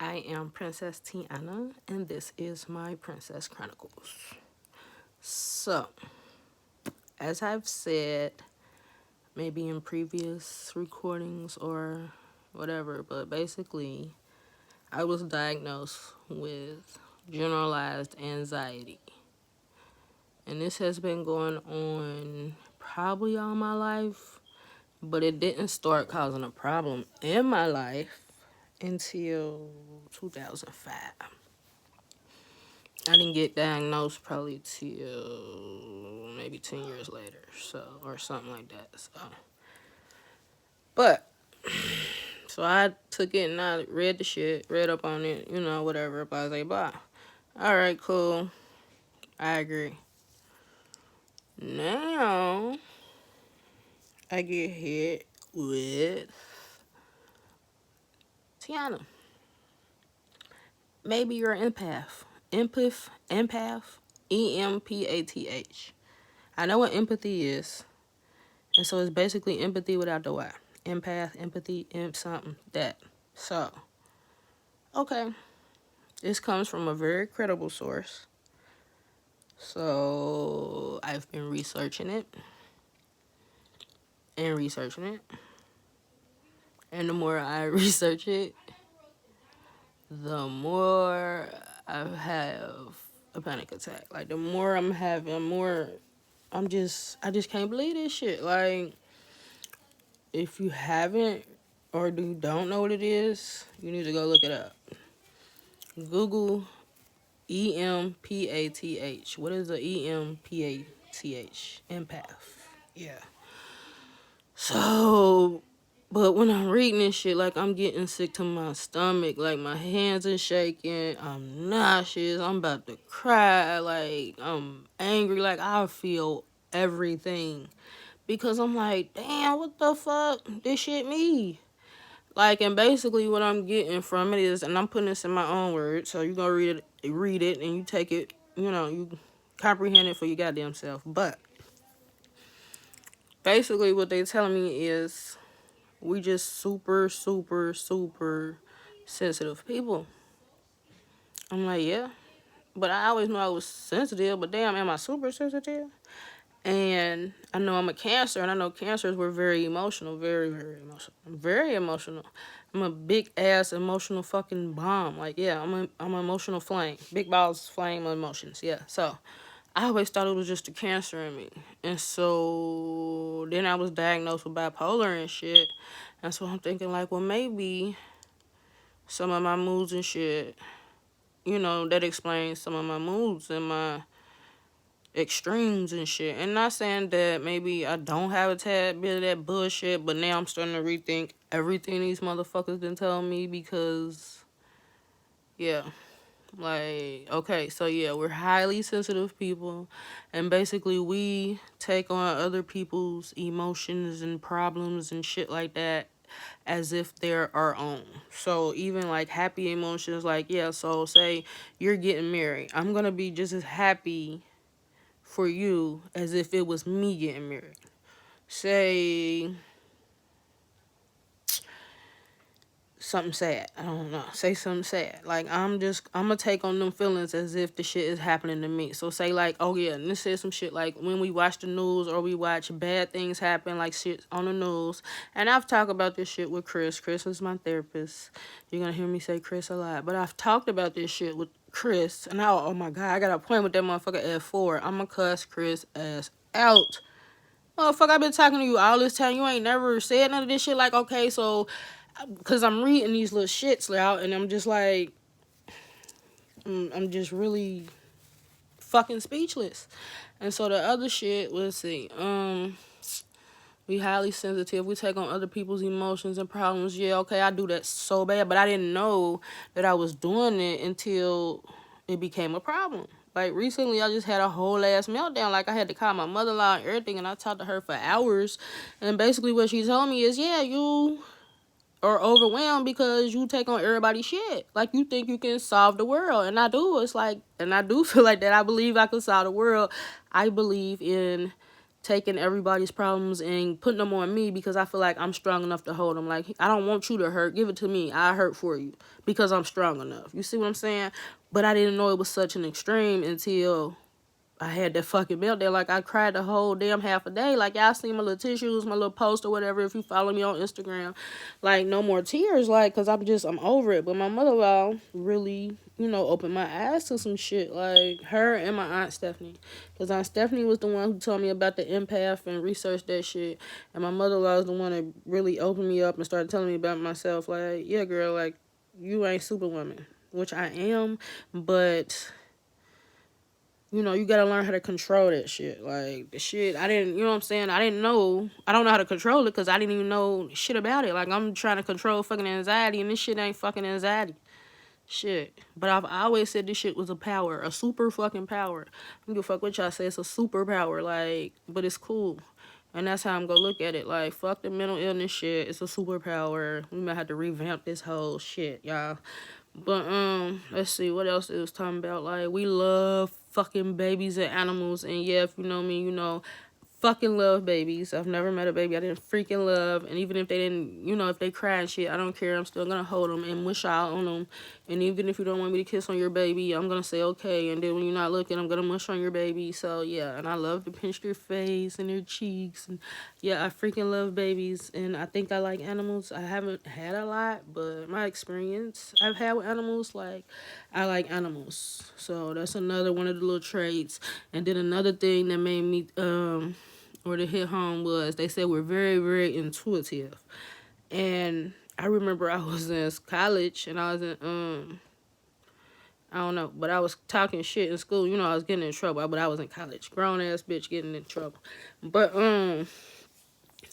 I am Princess Tiana, and this is my Princess Chronicles. So, as I've said, maybe in previous recordings or whatever, but basically, I was diagnosed with generalized anxiety. And this has been going on probably all my life, but it didn't start causing a problem in my life until 2005. I didn't get diagnosed probably till maybe 10 years later, so, or something like that. But so I took it and I read the shit, read up on it, whatever, blah, blah, blah. All right, cool. I agree. Now I get hit with Tiana. Maybe you're an empath. Empath, EMPATH. I know what empathy is. And so it's basically empathy without the Y. Empath, empathy, something, that. So, okay. This comes from a very credible source. So, I've been researching it. And researching it. And the more I research it, the more I have a panic attack. Like, the more I'm having, I just can't believe this shit. Like, if you haven't or you don't know what it is, you need to go look it up. Google EMPATH. What is a EMPATH? Empath. Yeah. So, but when I'm reading this shit, like, I'm getting sick to my stomach. Like, my hands are shaking. I'm nauseous. I'm about to cry. Like, I'm angry. Like, I feel everything. Because I'm like, damn, what the fuck? This shit me. Like, and basically what I'm getting from it is, and I'm putting this in my own words, so you're going to read it, and you take it, you comprehend it for your goddamn self. But basically what they telling me is we just super, super, super sensitive people. I'm like, yeah. But I always knew I was sensitive, but damn, am I super sensitive? And I know I'm a Cancer, and I know Cancers were very emotional, very, very emotional. I'm very emotional. I'm a big ass emotional fucking bomb. Like, yeah, I'm an emotional flame. Big balls, flame of emotions. Yeah. So I always thought it was just a Cancer in me. And so then I was diagnosed with bipolar and shit. And so I'm thinking like, well, maybe some of my moods and shit, that explains some of my moods and my extremes and shit. And not saying that maybe I don't have a tad bit of that bullshit, but now I'm starting to rethink everything these motherfuckers been telling me because, yeah, like, okay, so yeah, we're highly sensitive people, and basically we take on other people's emotions and problems and shit like that as if they're our own. So even like happy emotions, like, yeah, so say you're getting married, I'm gonna be just as happy for you as if it was me getting married. Say something sad. I don't know. Say something sad. Like, I'm gonna take on them feelings as if the shit is happening to me. So say like, oh yeah, and this is some shit like when we watch the news or we watch bad things happen, like shit on the news. And I've talked about this shit with Chris. Chris is my therapist. You're gonna hear me say Chris a lot. But I've talked about this shit with Chris. And now, oh my God, I got an appointment with that motherfucker at 4. I'm gonna cuss Chris ass out. Motherfucker, I've been talking to you all this time. You ain't never said none of this shit. Like, okay, so, because I'm reading these little shits out, and I'm just like, I'm just really fucking speechless. And so the other shit, let's see, we highly sensitive. We take on other people's emotions and problems. Yeah, okay, I do that so bad, but I didn't know that I was doing it until it became a problem. Like, recently, I just had a whole ass meltdown. Like, I had to call my mother-in-law and everything, and I talked to her for hours. And basically what she told me is, yeah, you are overwhelmed because you take on everybody's shit. Like, you think you can solve the world. And I do. It's like, and I do feel like that. I believe I can solve the world. I believe in taking everybody's problems and putting them on me because I feel like I'm strong enough to hold them. Like, I don't want you to hurt. Give it to me. I hurt for you because I'm strong enough. You see what I'm saying? But I didn't know it was such an extreme until I had that fucking meltdown. Like, I cried the whole damn half a day. Like, y'all see my little tissues, my little post or whatever, if you follow me on Instagram. Like, no more tears, like, because I'm over it. But my mother-in-law really, opened my eyes to some shit. Like, her and my Aunt Stephanie. Because Aunt Stephanie was the one who told me about the empath and researched that shit. And my mother-in-law is the one that really opened me up and started telling me about myself. Like, yeah, girl, like, you ain't Superwoman. Which I am, but you gotta learn how to control that shit. Like, the shit, I didn't, you know what I'm saying? I don't know how to control it because I didn't even know shit about it. Like, I'm trying to control fucking anxiety, and this shit ain't fucking anxiety. Shit. But I've always said this shit was a power, a super fucking power. I don't give a fuck what y'all say, it's a superpower, like, but it's cool. And that's how I'm gonna look at it. Like, fuck the mental illness shit. It's a superpower. We might have to revamp this whole shit, y'all. But let's see what else it was talking about. Like, we love fucking babies and animals, and yeah, if you know me, fucking love babies. I've never met a baby I didn't freaking love, and even if they didn't, if they cry and shit, I don't care. I'm still gonna hold them and wish out on them. And even if you don't want me to kiss on your baby, I'm gonna say okay. And then when you're not looking, I'm gonna mush on your baby. So yeah, and I love to pinch their face and their cheeks, and yeah, I freaking love babies. And I think I like animals. I haven't had a lot, but my experience I've had with animals, like, I like animals. So that's another one of the little traits. And then another thing that made me or to hit home was they said we're very, very intuitive. And I remember I was in college and I was in I don't know, but I was talking shit in school. I was getting in trouble, but I was in college. Grown ass bitch getting in trouble. But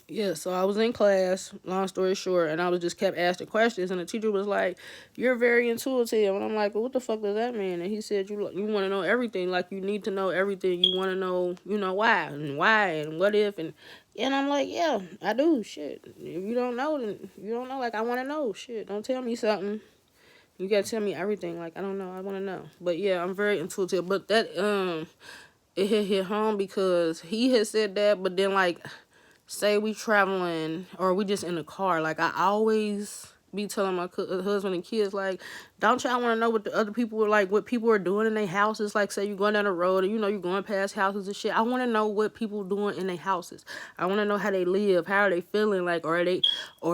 yeah, so I was in class, long story short, and I was just kept asking questions, and the teacher was like, "You're very intuitive," and I'm like, "Well, what the fuck does that mean?" And he said, "You want to know everything, like, you need to know everything. You want to know, why and what if, and I'm like, yeah, I do. Shit, if you don't know, then you don't know. Like, I want to know. Shit, don't tell me something. You gotta tell me everything. Like, I don't know. I want to know. But yeah, I'm very intuitive. But that it hit home because he had said that, but then, like, say we traveling or we just in the car, like, I always be telling my husband and kids, like, don't y'all want to know what the other people are like, what people are doing in their houses? Like, say you're going down the road and you're going past houses and shit. I want to know what people doing in their houses. I want to know how they live, how are they feeling, like, or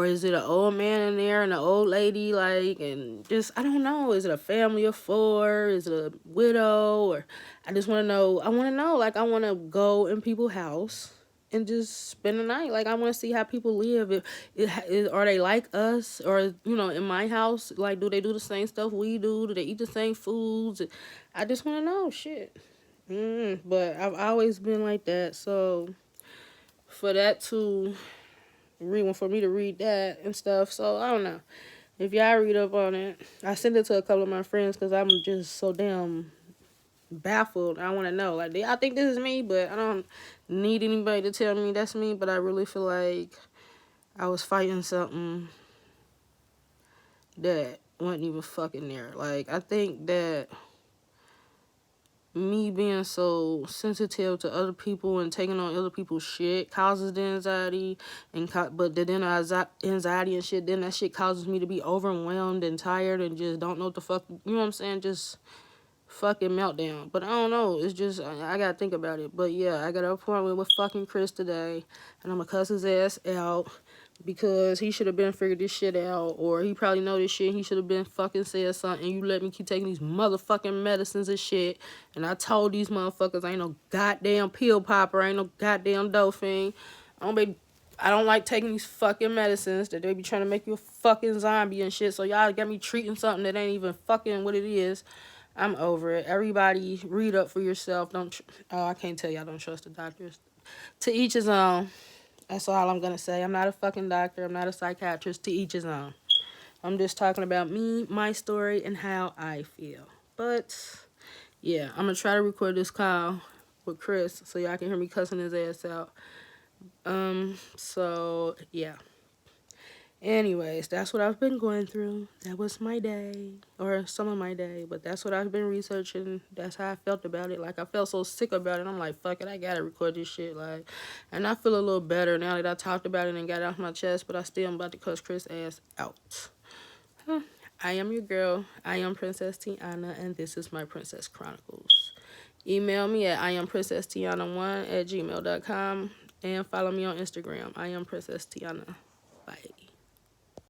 is it an old man in there and an old lady, like, and just, I don't know, is it a family of four, is it a widow, or I just want to know. I want to know, like, I want to go in people's house and just spend the night. Like, I want to see how people live. Are they like us? Or, in my house, like, do they do the same stuff we do? Do they eat the same foods? I just want to know, shit. But I've always been like that. So, for me to read that and stuff. So, I don't know. If y'all read up on it, I sent it to a couple of my friends because I'm just so damn baffled. I want to know, like, I think this is me, but I don't need anybody to tell me that's me. But I really feel like I was fighting something that wasn't even fucking there. Like, I think that me being so sensitive to other people and taking on other people's shit causes the anxiety, but then the anxiety and shit, then that shit causes me to be overwhelmed and tired and just don't know what the fuck, you know what I'm saying, just fucking meltdown. But I don't know, it's just, I gotta think about it. But yeah, I got an appointment with fucking Chris today, and I'm gonna cuss his ass out because he should have been figured this shit out, or he probably know this shit and he should have been fucking said something. You let me keep taking these motherfucking medicines and shit, and I told these motherfuckers I ain't no goddamn pill popper, I ain't no goddamn dolphin. I don't like taking these fucking medicines that they be trying to make you a fucking zombie and shit. So y'all got me treating something that ain't even fucking what it is. I'm over it. Everybody read up for yourself. I can't tell y'all don't trust the doctors. To each his own. That's all I'm going to say. I'm not a fucking doctor. I'm not a psychiatrist. To each his own. I'm just talking about me, my story, and how I feel. But, yeah, I'm going to try to record this call with Chris so y'all can hear me cussing his ass out. So, yeah. Anyways, that's what I've been going through. That was my day, or some of my day, but that's what I've been researching. That's how I felt about it. Like, I felt so sick about it. I'm like, fuck it, I gotta record this shit. Like, and I feel a little better now that I talked about it and got it off my chest, but I still am about to cuss Chris ass out. I am your girl. I am Princess Tiana, and this is my Princess Chronicles. Email me at IamPrincessTiana1@gmail.com and follow me on Instagram. I am Princess Tiana. Bye.